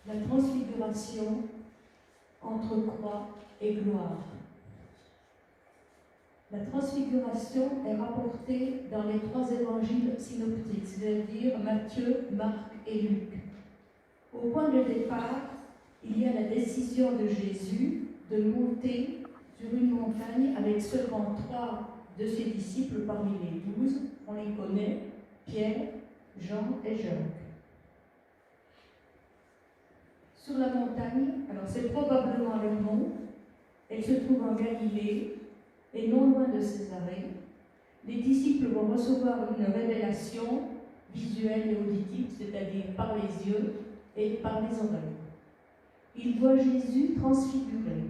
La transfiguration entre croix et gloire. La transfiguration est rapportée dans les 3 évangiles synoptiques, c'est-à-dire Matthieu, Marc et Luc. Au point de départ, il y a la décision de Jésus de monter sur une montagne avec seulement 3 de ses disciples parmi les 12. On les connaît, Pierre, Jean et Jacques. Sur la montagne, alors c'est probablement le mont, elle se trouve en Galilée et non loin de Césarée. Les disciples vont recevoir une révélation visuelle et auditive, c'est-à-dire par les yeux et par les oreilles. Ils voient Jésus transfiguré.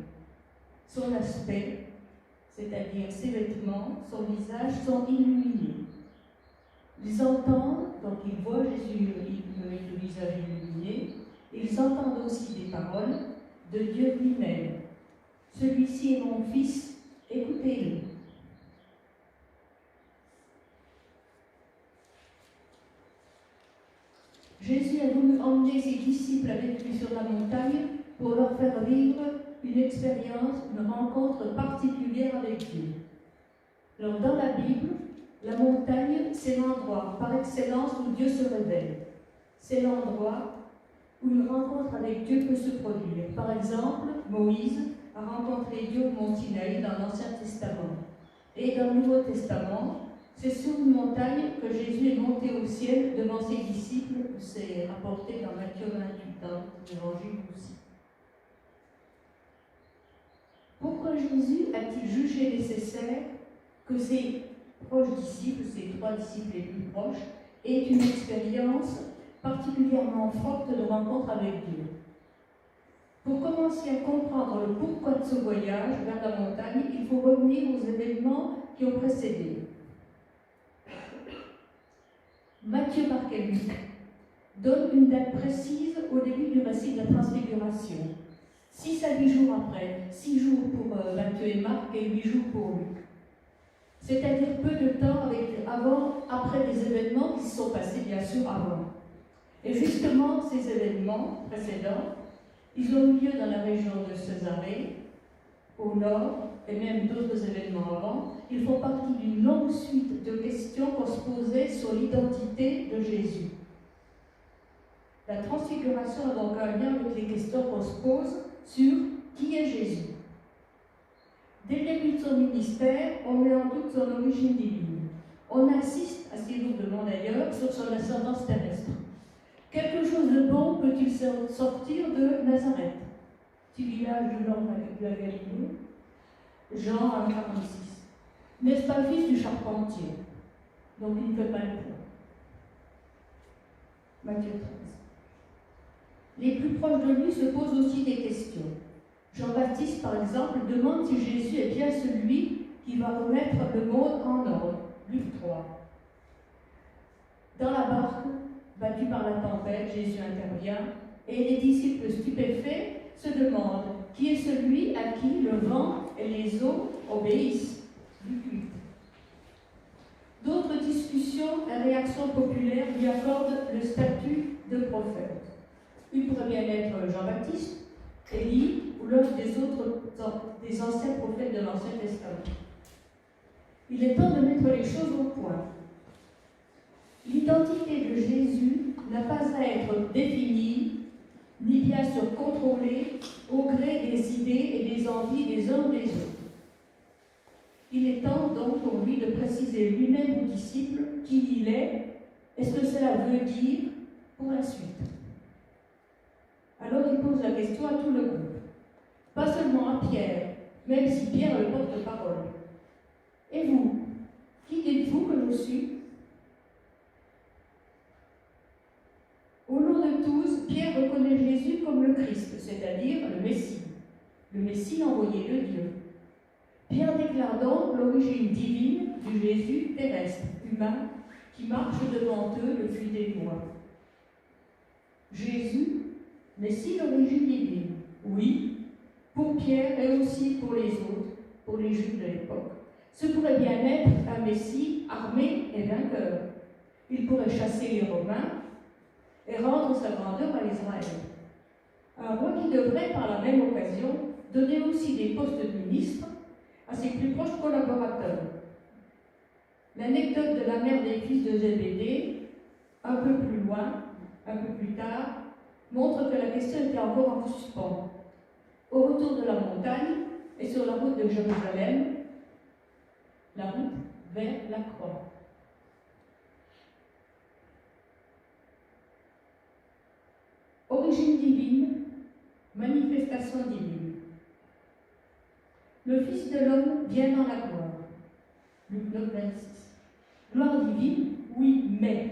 Son aspect, c'est-à-dire ses vêtements, son visage, sont illuminés. Ils entendent, donc ils voient Jésus avec le visage illuminé, ils entendent aussi des paroles de Dieu lui-même. Celui-ci est mon fils, écoutez-le. Jésus a voulu emmener ses disciples avec lui sur la montagne pour leur faire vivre une expérience, une rencontre particulière avec Dieu. Alors dans la Bible, la montagne, c'est l'endroit par excellence où Dieu se révèle. C'est l'endroit où une rencontre avec Dieu peut se produire. Par exemple, Moïse a rencontré Dieu au mont Sinaï dans l'Ancien Testament. Et dans le Nouveau Testament, c'est sur une montagne que Jésus est monté au ciel devant ses disciples. C'est rapporté dans Matthieu 28, dans l'Évangile aussi. Pourquoi Jésus a-t-il jugé nécessaire que ses proches disciples, ses 3 disciples les plus proches, aient une expérience particulièrement forte de rencontre avec Dieu? Pour commencer à comprendre le pourquoi de ce voyage vers la montagne, il faut revenir aux événements qui ont précédé. Matthieu, Marc et Luc donnent une date précise au début du récit de la transfiguration. 6 à 8 jours après, 6 jours pour Matthieu et Marc et 8 jours pour Luc. C'est-à-dire peu de temps après les événements qui se sont passés bien sûr avant. Et justement, ces événements précédents, ils ont eu lieu dans la région de Césarée, au nord, et même d'autres événements avant. Ils font partie d'une longue suite de questions qu'on se posait sur l'identité de Jésus. La transfiguration a donc un lien avec les questions qu'on se pose sur qui est Jésus. Dès le début de son ministère, on met en doute son origine divine. On insiste, assez lourdement d'ailleurs, sur son ascendance terrestre. Quelque chose de bon peut-il sortir de Nazareth, petit village du nord de la Galilée? Jean 1,46. N'est-ce pas fils du charpentier? Donc il ne fait pas le poids. Matthieu 13. Les plus proches de lui se posent aussi des questions. Jean-Baptiste, par exemple, demande si Jésus est bien celui qui va remettre le monde en ordre. Luc 3. Dans la barque, battu par la tempête, Jésus intervient et les disciples stupéfaits se demandent qui est celui à qui le vent et les eaux obéissent. Luc 8. D'autres discussions et réactions populaires lui accordent le statut de prophète. Il pourrait bien être Jean-Baptiste, Élie ou l'un des anciens prophètes de l'Ancien Testament. Il est temps de mettre les choses au point. L'identité de Jésus n'a pas à être définie, ni bien sûr contrôlée au gré des idées et des envies des uns ou des autres. Il est temps donc pour lui de préciser lui-même aux disciples qui il est et ce que cela veut dire pour la suite. Alors il pose la question à tout le groupe, pas seulement à Pierre, même si Pierre est le porte-parole. Et vous, qui dites-vous que je suis? Au nom de tous, Pierre reconnaît Jésus comme le Christ, c'est-à-dire le Messie envoyé de Dieu. Pierre déclare donc l'origine divine du Jésus terrestre, humain, qui marche devant eux depuis des mois. Jésus, Messie d'origine divine, oui, pour Pierre et aussi pour les autres, pour les Juifs de l'époque. Ce pourrait bien être un Messie armé et vainqueur. Il pourrait chasser les Romains et rendre sa grandeur à Israël. Un roi qui devrait, par la même occasion, donner aussi des postes de ministre à ses plus proches collaborateurs. L'anecdote de la mère des fils de Zébédée, un peu plus loin, un peu plus tard, montre que la question était encore en suspens. Au retour de la montagne et sur la route de Jérusalem, la route vers la croix. Origine divine, manifestation divine. Le Fils de l'homme vient dans la gloire. Luc 9, 26. Gloire divine, oui, mais.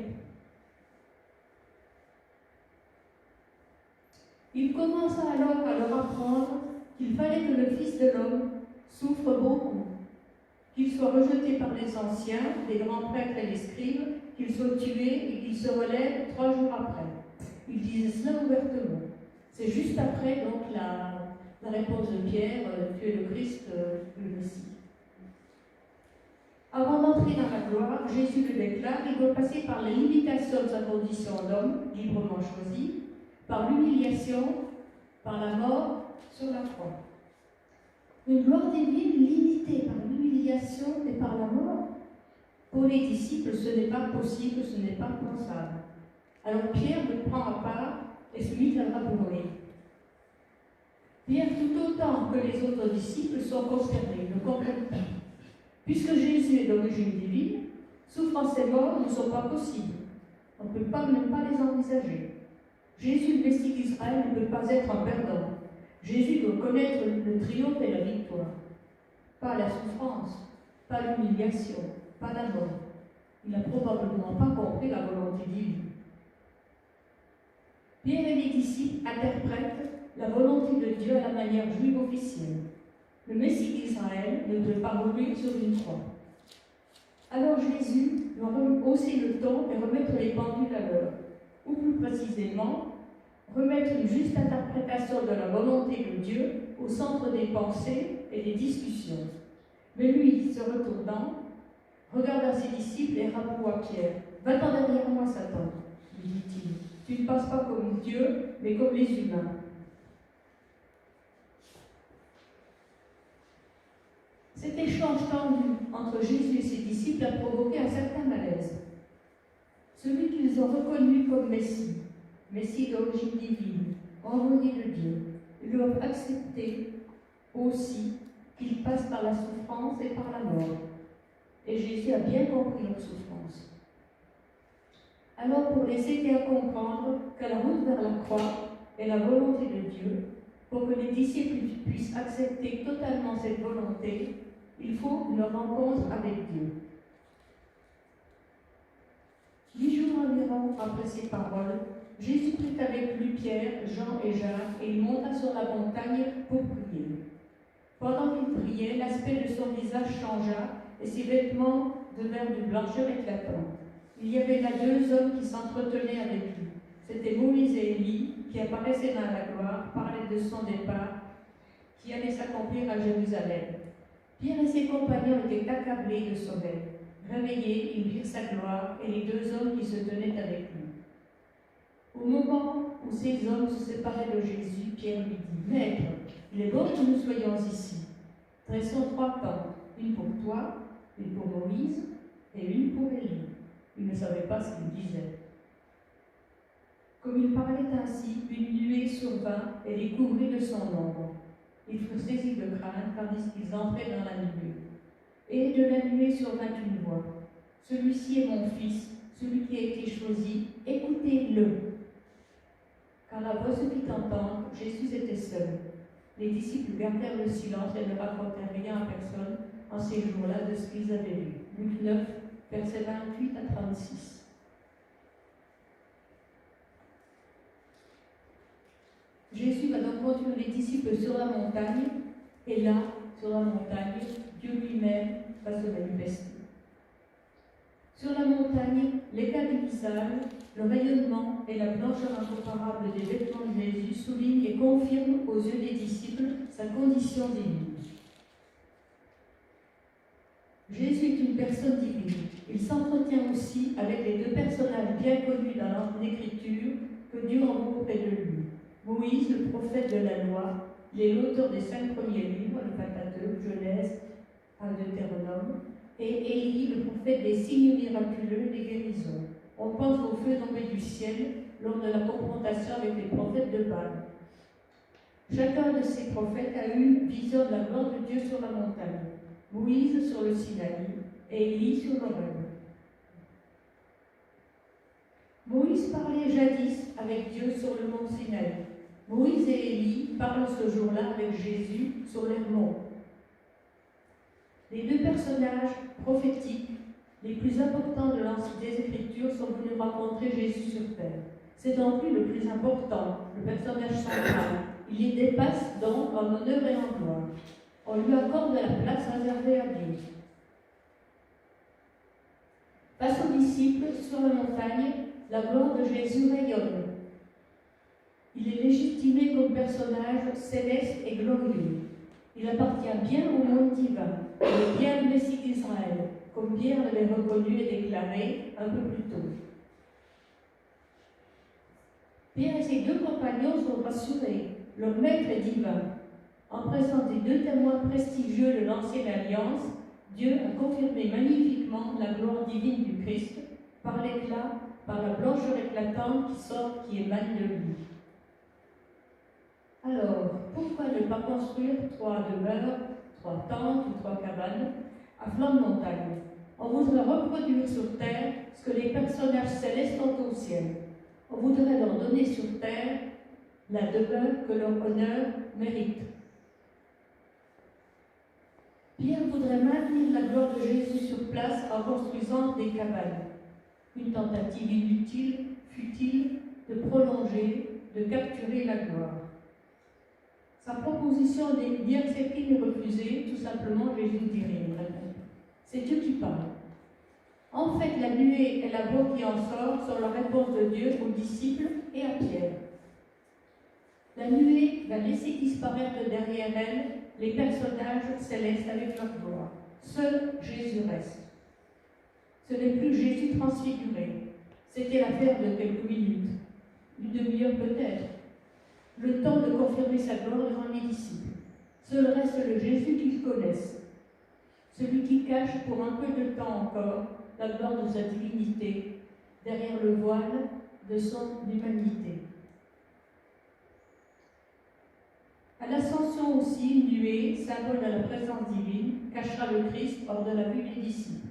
Il commença alors à leur apprendre qu'il fallait que le Fils de l'homme souffre beaucoup, qu'il soit rejeté par les anciens, les grands prêtres et les scribes, qu'il soit tué et qu'il se relève 3 jours après. Il disait cela ouvertement. C'est juste après donc la réponse de Pierre, tu es le Christ, le Messie. Avant d'entrer dans la gloire, Jésus le déclare, il doit passer par la limitation de sa condition d'homme, librement choisi, par l'humiliation, par la mort sur la croix. Une gloire divine limitée par l'humiliation et par la mort. Pour les disciples, ce n'est pas possible, ce n'est pas pensable. Alors Pierre le prend à part et se mit à rabourer. Pierre, tout autant que les autres disciples, sont concernés, ne comprennent pas. Puisque Jésus est d'origine divine, souffrance et mort ne sont pas possibles. On ne peut pas même pas les envisager. Jésus, le Messie d'Israël, ne peut pas être un perdant. Jésus doit connaître le triomphe et la victoire. Pas la souffrance, pas l'humiliation, pas la mort. Il n'a probablement pas compris la volonté divine. Pierre et les disciples interprètent la volonté de Dieu à la manière juive officielle. Le Messie d'Israël ne peut pas mourir sur une croix. Alors Jésus doit hausser le ton et remettre les pendules à l'heure, ou plus précisément, remettre une juste interprétation de la volonté de Dieu au centre des pensées et des discussions. Mais lui, se retournant, regarda ses disciples et raboua Pierre. « Va-t'en derrière moi, Satan, lui dit-il. Tu ne passes pas comme Dieu, mais comme les humains. » Cet échange tendu entre Jésus et ses disciples a provoqué un certain malaise. Celui qu'ils ont reconnu comme Messie, Messie d'origine divine, envoyé de Dieu, ils doivent accepter aussi qu'il passe par la souffrance et par la mort. Et Jésus a bien compris leur souffrance. Alors, pour les aider à comprendre que la route vers la croix est la volonté de Dieu, pour que les disciples puissent accepter totalement cette volonté, il faut une rencontre avec Dieu. 8 jours environ après ces paroles, Jésus prit avec lui Pierre, Jean et Jacques et il monta sur la montagne pour prier. Pendant qu'il priait, l'aspect de son visage changea et ses vêtements devinrent d'une blancheur éclatante. Il y avait là 2 hommes qui s'entretenaient avec lui. C'étaient Moïse et Élie qui apparaissaient dans la gloire, parlaient de son départ qui allait s'accomplir à Jérusalem. Pierre et ses compagnons étaient accablés de sommeil. Réveillés, ils virent sa gloire et les 2 hommes qui se tenaient avec lui. Au moment où ces hommes se séparaient de Jésus, Pierre lui dit « Maître, il est bon que nous soyons ici. Dressons 3 tentes, une pour toi, une pour Moïse et une pour Élie. » Il ne savait pas ce qu'il disait. Comme il parlait ainsi, une nuée survint et les couvrit de son ombre. Ils furent saisis de crainte tandis qu'ils entraient dans la nuée. Et de la nuée survint une voix. « Celui-ci est mon fils, celui qui a été choisi, écoutez-le. » Quand la voix se fit entendre, Jésus était seul. Les disciples gardèrent le silence et ne racontèrent rien à personne en ces jours-là de ce qu'ils avaient vu. Luc 9, versets 28 à 36. Jésus va donc conduire les disciples sur la montagne, et là, sur la montagne, Dieu lui-même va se manifester. Sur la montagne, l'éclat du visage, le rayonnement et la blancheur incomparable des vêtements de Jésus soulignent et confirment aux yeux des disciples sa condition divine. Jésus est une personne divine. Il s'entretient aussi avec les 2 personnages bien connus dans l'Écriture que Dieu envoie auprès de lui. Moïse, le prophète, de la loi, il est l'auteur des 5 premiers livres, le Pentateuque, Genèse à Deutéronome, et Élie, le prophète des signes miraculeux et des guérisons. On pense au feu tombé du ciel lors de la confrontation avec les prophètes de Baal. Chacun de ces prophètes a eu une vision de la gloire de Dieu sur la montagne. Moïse sur le Sinaï et Élie sur l'Horeb. Moïse parlait jadis avec Dieu sur le mont Sinaï. Moïse et Élie parlent ce jour-là avec Jésus sur l'Hermon. Les deux personnages prophétiques les plus importants de l'Ancienne des Écritures sont venus rencontrer Jésus sur terre. C'est donc lui le plus important, le personnage central. Il les dépasse donc en honneur et en gloire. On lui accorde la place réservée à Dieu. Face aux disciples, sur la montagne, la gloire de Jésus rayonne. Il est légitimé comme personnage céleste et glorieux. Il appartient bien au monde divin. Il est bien le Messie d'Israël, comme Pierre l'avait reconnu et déclaré un peu plus tôt. Pierre et ses deux compagnons sont rassurés. Leur maître est divin. En présence des deux témoins prestigieux de l'ancienne alliance, Dieu a confirmé magnifiquement la gloire divine du Christ par l'éclat, par la blancheur éclatante qui émane de lui. Alors, pourquoi ne pas construire 3 demeures, 3 tentes ou 3 cabanes à flanc de montagne? On voudrait reproduire sur terre ce que les personnages célestes ont au ciel. On voudrait leur donner sur terre la demeure que leur honneur mérite. Pierre voudrait maintenir la gloire de Jésus sur place en construisant des cabanes. Une tentative inutile, futile, de prolonger, de capturer la gloire. Sa proposition n'est ni acceptée ni refusée, tout simplement Jésus ne dit rien. C'est Dieu qui parle. En fait, la nuée et la voix qui en sort sont la réponse de Dieu aux disciples et à Pierre. La nuée va laisser disparaître derrière elle les personnages célestes avec leur gloire. Seul Jésus reste. Ce n'est plus Jésus transfiguré. C'était l'affaire de quelques minutes, une demi-heure peut-être. Le temps de confirmer sa gloire devant les disciples. Seul reste le Jésus qu'ils connaissent. Celui qui cache pour un peu de temps encore la gloire de sa divinité derrière le voile de son humanité. À l'ascension aussi, une nuée, symbole de la présence divine, cachera le Christ hors de la vue des disciples.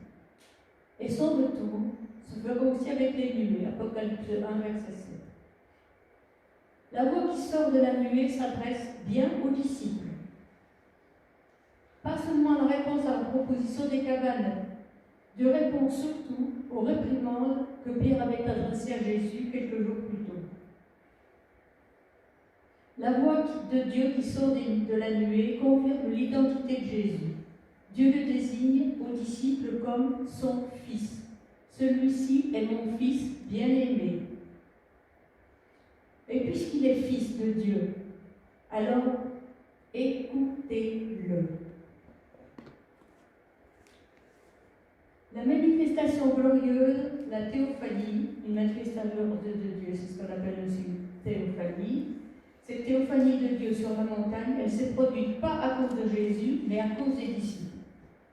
Et son retour se fera aussi avec les nuées, Apocalypse 1, verset 7. La voix qui sort de la nuée s'adresse bien aux disciples. Pas seulement la réponse à la proposition des cabanes, Dieu répond surtout aux réprimandes que Pierre avait adressées à Jésus quelques jours plus tôt. La voix de Dieu qui sort de la nuée confirme l'identité de Jésus. Dieu le désigne aux disciples comme son Fils. Celui-ci est mon Fils bien-aimé. Et puisqu'il est Fils de Dieu, alors écoutez-le. La manifestation glorieuse, la théophanie, une manifestation de Dieu, c'est ce qu'on appelle aussi théophanie. Cette théophanie de Dieu sur la montagne, elle ne s'est produite pas à cause de Jésus, mais à cause des disciples,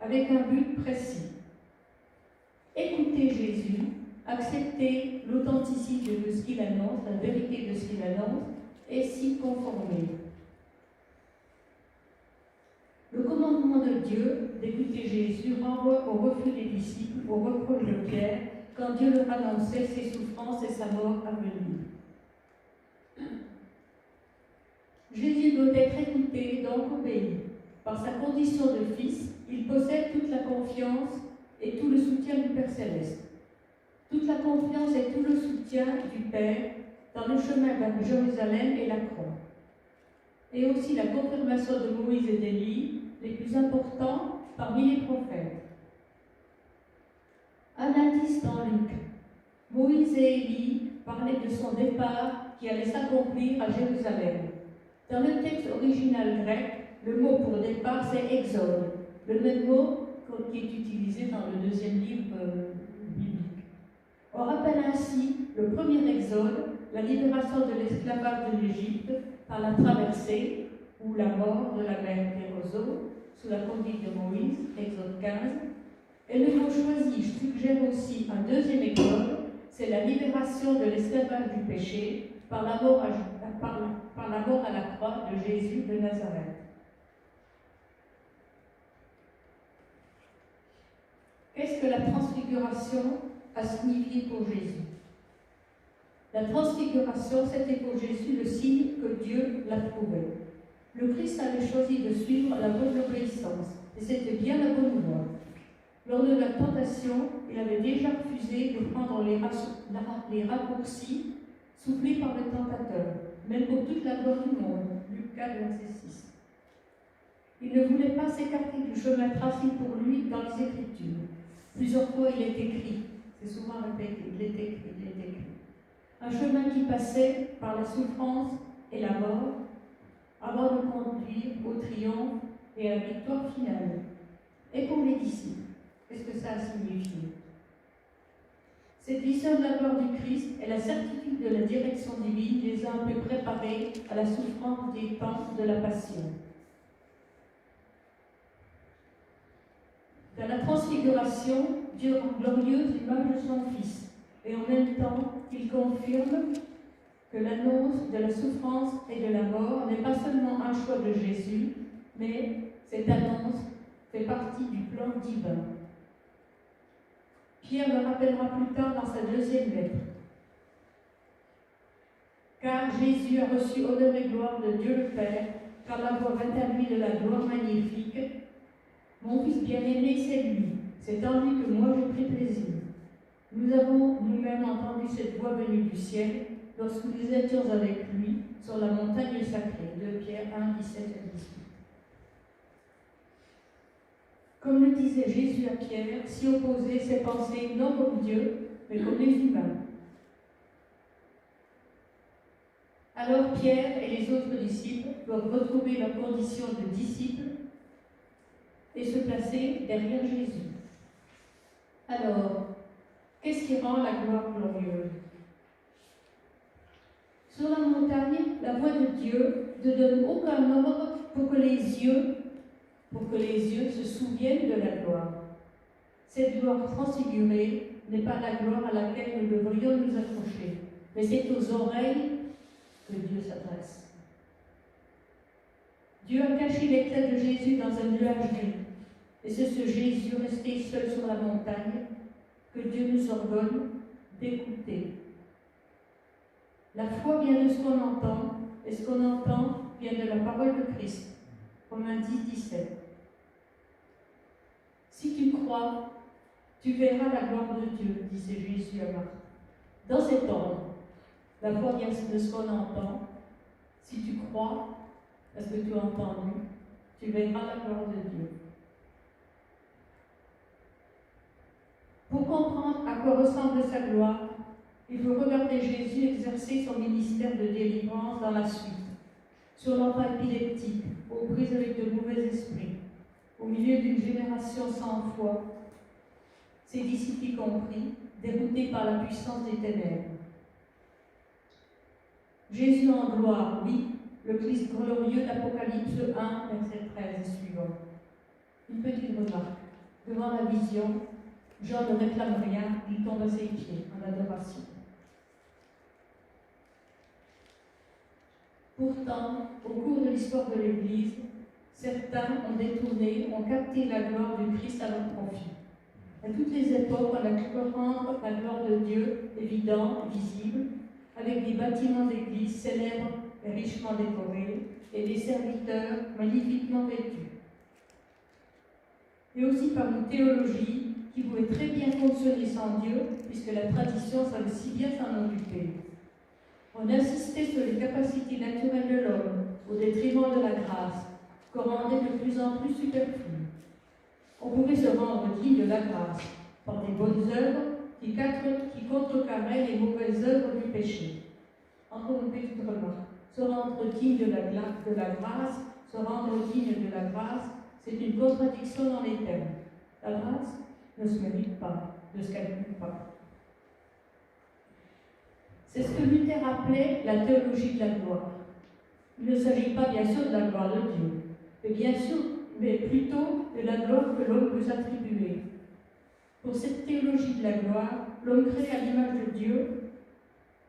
avec un but précis. Écoutez Jésus, acceptez l'authenticité de ce qu'il annonce, la vérité de ce qu'il annonce, et s'y conformer. Le commandement de Dieu d'écouter Jésus renvoie au refus des disciples, au reproche de Pierre, quand Dieu leur annonçait ses souffrances et sa mort à venir. Jésus doit être écouté, donc obéi. Par sa condition de fils, il possède toute la confiance et tout le soutien du Père Céleste. Toute la confiance et tout le soutien du Père dans le chemin vers Jérusalem et la croix. Et aussi la confirmation de Moïse et d'Élie, les plus importants parmi les prophètes. Un indice dans Luc. Moïse et Élie parlaient de son départ qui allait s'accomplir à Jérusalem. Dans le texte original grec, le mot pour départ c'est exode, le même mot qui est utilisé dans le deuxième livre biblique. On rappelle ainsi le premier exode, la libération de l'esclavage de l'Égypte, par la traversée ou la mort de la mer Kéroso sous la conduite de Moïse, Exode 15. Et le mot choisi suggère aussi un deuxième école, c'est la libération de l'esclavage du péché par la mort à la croix de Jésus de Nazareth. Qu'est-ce que la transfiguration a signifié pour Jésus? La transfiguration, c'était pour Jésus le signe que Dieu l'approuvait. Le Christ avait choisi de suivre la bonne obéissance, et c'était bien la bonne voie. Lors de la tentation, il avait déjà refusé de prendre les raccourcis soufflés par le tentateur, même pour toute la gloire du monde. Luc 4, verset 6. Il ne voulait pas s'écarter du chemin tracé pour lui dans les Écritures. Plusieurs fois, il est écrit, c'est souvent répété, il est écrit. Un chemin qui passait par la souffrance et la mort, avant de conduire au triomphe et à la victoire finale. Et pour les disciples, qu'est-ce que ça a signifié? Cette vision de la gloire du Christ et la certitude de la direction divine les a un peu préparés à la souffrance des temps de la passion. Dans la transfiguration, Dieu rend glorieuse l'image de son Fils, et en même temps, il confirme que l'annonce de la souffrance et de la mort n'est pas seulement un choix de Jésus, mais cette annonce fait partie du plan divin. Pierre le rappellera plus tard dans sa deuxième lettre. Car Jésus a reçu honneur et gloire de Dieu le Père, par la voix vint à lui de la gloire magnifique. Mon Fils bien-aimé, c'est lui. C'est en lui que moi j'ai pris plaisir. Nous avons nous-mêmes entendu cette voix venue du ciel lorsque nous étions avec lui sur la montagne sacrée. 2 Pierre 1, 17 et 18. Comme le disait Jésus à Pierre, si opposait ses pensées non comme Dieu, mais comme les humains. Alors Pierre et les autres disciples doivent retrouver leur condition de disciples et se placer derrière Jésus. Alors, qu'est-ce qui rend la gloire glorieuse? Sur la montagne, la voix de Dieu ne donne aucun ordre pour que les yeux se souviennent de la gloire. Cette gloire transfigurée n'est pas la gloire à laquelle nous devrions nous accrocher, mais c'est aux oreilles que Dieu s'adresse. Dieu a caché l'éclat de Jésus dans un nuage gris, et c'est ce Jésus resté seul sur la montagne que Dieu nous ordonne d'écouter. La foi vient de ce qu'on entend, et ce qu'on entend vient de la parole de Christ. Romains 10, 17. Si tu crois, tu verras la gloire de Dieu, disait Jésus à Marthe. Dans cet ordre, la foi vient de ce qu'on entend. Si tu crois, parce que tu as entendu, tu verras la gloire de Dieu. Pour comprendre à quoi ressemble sa gloire, il faut regarder Jésus exercer son ministère de délivrance dans la suite, sur l'enfant épileptique, aux prises avec de mauvais esprits, au milieu d'une génération sans foi, ses disciples y compris, déroutés par la puissance des ténèbres. Jésus en gloire, oui, le Christ glorieux d'Apocalypse 1, verset 13 et suivant. Une petite remarque. Devant la vision, Jean ne réclame rien, il tombe à ses pieds en adoration. Pourtant, au cours de l'histoire de l'Église, certains ont détourné, ont capté la gloire du Christ à leur profit. À toutes les époques, on a pu rendre la gloire de Dieu évidente, visible, avec des bâtiments d'église célèbres et richement décorés, et des serviteurs magnifiquement vêtus. Et aussi par une théologie qui pouvait très bien fonctionner sans Dieu, puisque la tradition savait si bien s'en occuper. On insistait sur les capacités naturelles de l'homme, au détriment de la grâce, qu'on rendait de plus en plus superflue. On pouvait se rendre digne de la grâce par des bonnes œuvres qui contrecarraient les mauvaises œuvres du péché. Encore une petite remarque. Se rendre digne de la grâce, se rendre digne de la grâce, c'est une contradiction dans les termes. La grâce ne se mérite pas, ne se calcule pas. C'est ce que Luther appelait la théologie de la gloire. Il ne s'agit pas bien sûr de la gloire de Dieu, mais plutôt de la gloire que l'homme peut s'attribuer. Pour cette théologie de la gloire, l'homme créé à l'image de Dieu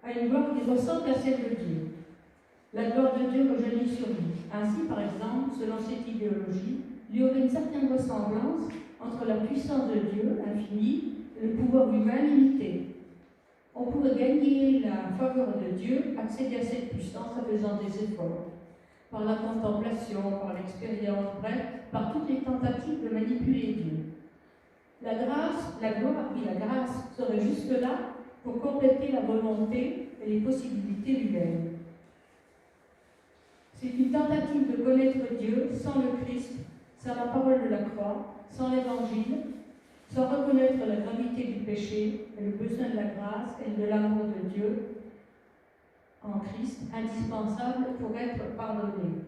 a une gloire qui ressemble à celle de Dieu. La gloire de Dieu rejaillit sur lui. Ainsi, par exemple, selon cette idéologie, il y aurait une certaine ressemblance entre la puissance de Dieu, infinie, et le pouvoir humain limité. On pourrait gagner la faveur de Dieu, accéder à cette puissance en faisant des efforts, par la contemplation, par l'expérience, bref, par toutes les tentatives de manipuler Dieu. La grâce, la gloire, oui, la grâce serait juste là pour compléter la volonté et les possibilités humaines. C'est une tentative de connaître Dieu sans le Christ, sans la parole de la croix, sans l'Évangile, sans reconnaître la gravité du péché et le besoin de la grâce et de l'amour de Dieu en Christ, indispensable pour être pardonné.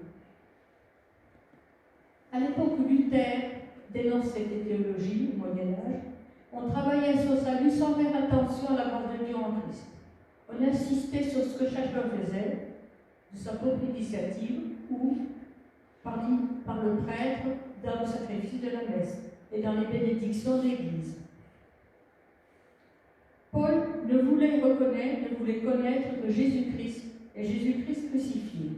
À l'époque où Luther dénonce cette théologie au Moyen-Âge, on travaillait sur sa salut sans faire attention à la grâce de Dieu en Christ. On insistait sur ce que chacun faisait, de sa propre initiative, ou par le prêtre dans le sacrifice de la messe et dans les bénédictions de l'Église. Paul ne voulait connaître que Jésus-Christ et Jésus-Christ crucifié.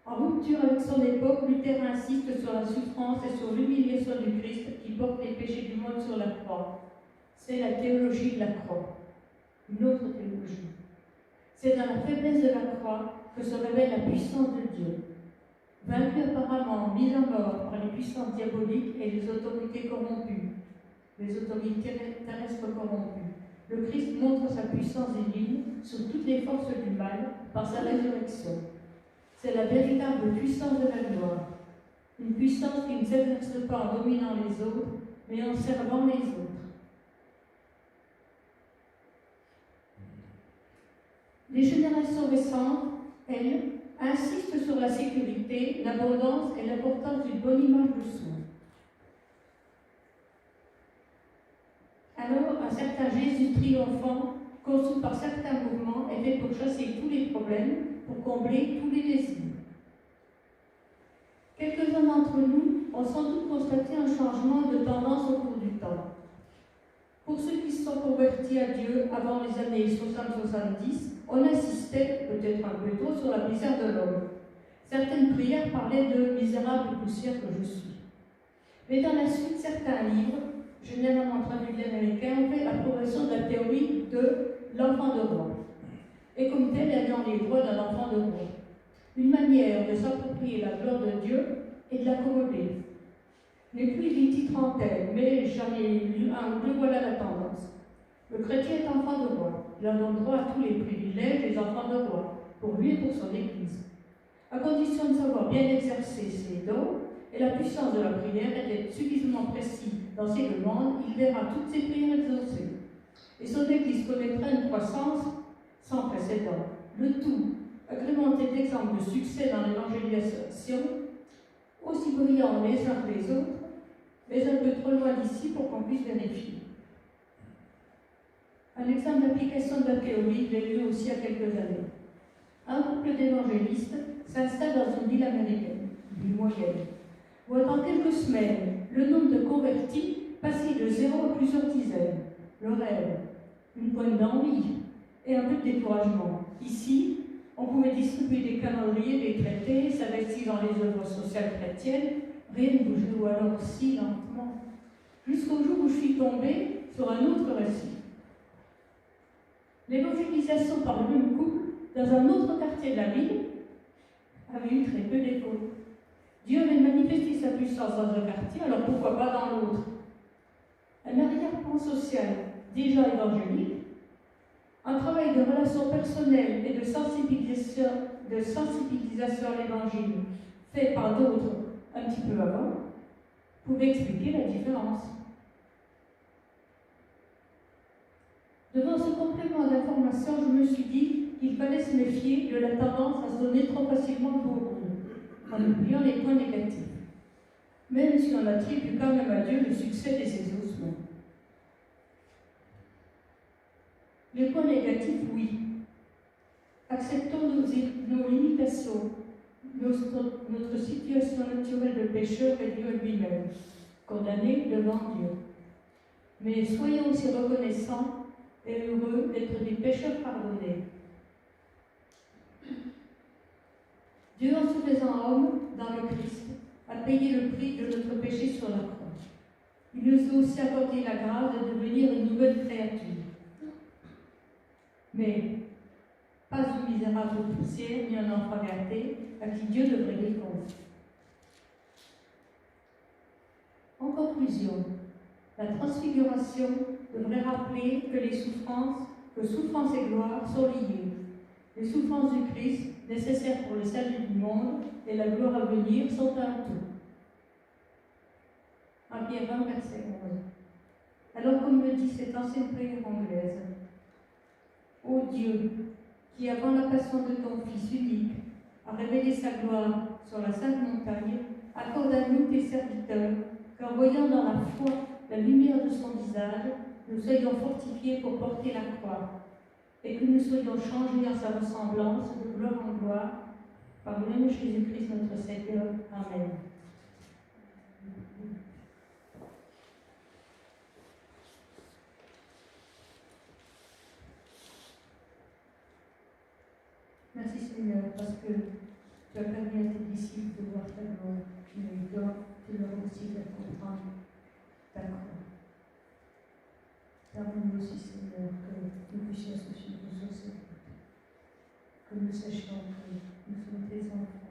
En rupture avec son époque, Luther insiste sur la souffrance et sur l'humiliation du Christ qui porte les péchés du monde sur la croix. C'est la théologie de la croix, une autre théologie. C'est dans la faiblesse de la croix que se révèle la puissance de Dieu. Vaincu apparemment, mis à mort par les puissances diaboliques et les autorités corrompues, les autorités terrestres corrompues, le Christ montre sa puissance divine sur toutes les forces du mal par sa résurrection. C'est la véritable puissance de la gloire, une puissance qui ne s'exerce pas en dominant les autres, mais en servant les autres. Les générations récentes, elles, insistent sur la sécurité, l'abondance et l'importance d'une bonne image de soi. Alors, un certain Jésus triomphant, conçu par certains mouvements, est fait pour chasser tous les problèmes, pour combler tous les désirs. Quelques-uns d'entre nous ont sans doute constaté un changement de tendance au cours du temps. Pour ceux qui se sont convertis à Dieu avant les années 60-70, on insistait, peut-être un peu trop, sur la misère de l'homme. Certaines prières parlaient de « misérable poussière que je suis ». Mais dans la suite, certains livres, généralement traduits de l'américain, ont fait la progression de la théorie de l'enfant de roi. Et comme tel, elle est dans les droits d'un enfant de roi. Une manière de s'approprier la gloire de Dieu et de l'accommoder. Les plus dit-trentaine, mais j'en ai lu un ou deux, voilà la tendance. Le chrétien est enfant de roi. Il a donc droit à tous les privilèges des enfants de roi, pour lui et pour son Église. À condition de savoir bien exercer ses dons et la puissance de la prière et d'être suffisamment précis dans ses demandes, il verra toutes ses prières exaucées. Et son Église connaîtra une croissance sans précédent. Le tout, agrémenté d'exemples de succès dans l'évangélisation, aussi brillants les uns que les autres, mais un peu trop loin d'ici pour qu'on puisse vérifier. Un exemple d'application de la théorie, je l'ai lu aussi il y a quelques années. Un couple d'évangélistes s'installe dans une ville américaine, une ville moyenne, où dans quelques semaines, le nombre de convertis passait de 0 à plusieurs dizaines. Le rêve, une pointe d'envie et un peu de découragement. Ici, on pouvait distribuer des calendriers, des traités, s'investir dans les œuvres sociales chrétiennes, rien ne bougeait, ou alors si lentement, jusqu'au jour où je suis tombée sur un autre récit. L'évangélisation par le même couple, dans un autre quartier de la ville, avait eu très peu d'écho. Dieu avait manifesté sa puissance dans un quartier, alors pourquoi pas dans l'autre? Un arrière-plan social déjà évangélique, un travail de relations personnelles et de sensibilisation à l'évangile fait par d'autres un petit peu avant, pouvait expliquer la différence. Devant ce complément d'information, je me suis dit qu'il fallait se méfier de la tendance à se donner trop facilement pour nous, en oubliant les points négatifs, même si on attribue quand même à Dieu le succès de ses ossements. Les points négatifs, oui. Acceptons nos limitations, notre situation naturelle de pécheur et Dieu lui-même, condamné devant Dieu. Mais soyons aussi reconnaissants et heureux d'être des pécheurs pardonnés. Dieu, en se faisant homme dans le Christ, a payé le prix de notre péché sur la croix. Il nous a aussi accordé la grâce de devenir une nouvelle créature. Mais pas une misérable poussière ni un enfant gâté à qui Dieu devrait répondre. En conclusion, la transfiguration devrait rappeler que souffrance et gloire sont liées. Les souffrances du Christ, nécessaires pour le salut du monde, et la gloire à venir sont un tout. En Pierre 20, verset 11. Alors, comme le dit cette ancienne prière anglaise, ô Dieu, qui avant la passion de ton Fils unique a révélé sa gloire sur la sainte montagne, accorde à nous, tes serviteurs, qu'en voyant dans la foi la lumière de son visage, nous soyons fortifiés pour porter la croix, et que nous soyons changés en sa ressemblance de gloire en gloire, par le nom de Jésus-Christ notre Seigneur. Amen. Merci Seigneur, parce que tu as permis à tes disciples de voir ta gloire, mais tu leur aussi de comprendre ta croix. Permets-nous aussi Seigneur que nous puissions se suivre sur cette route, que nous sachions que nous sommes tes enfants,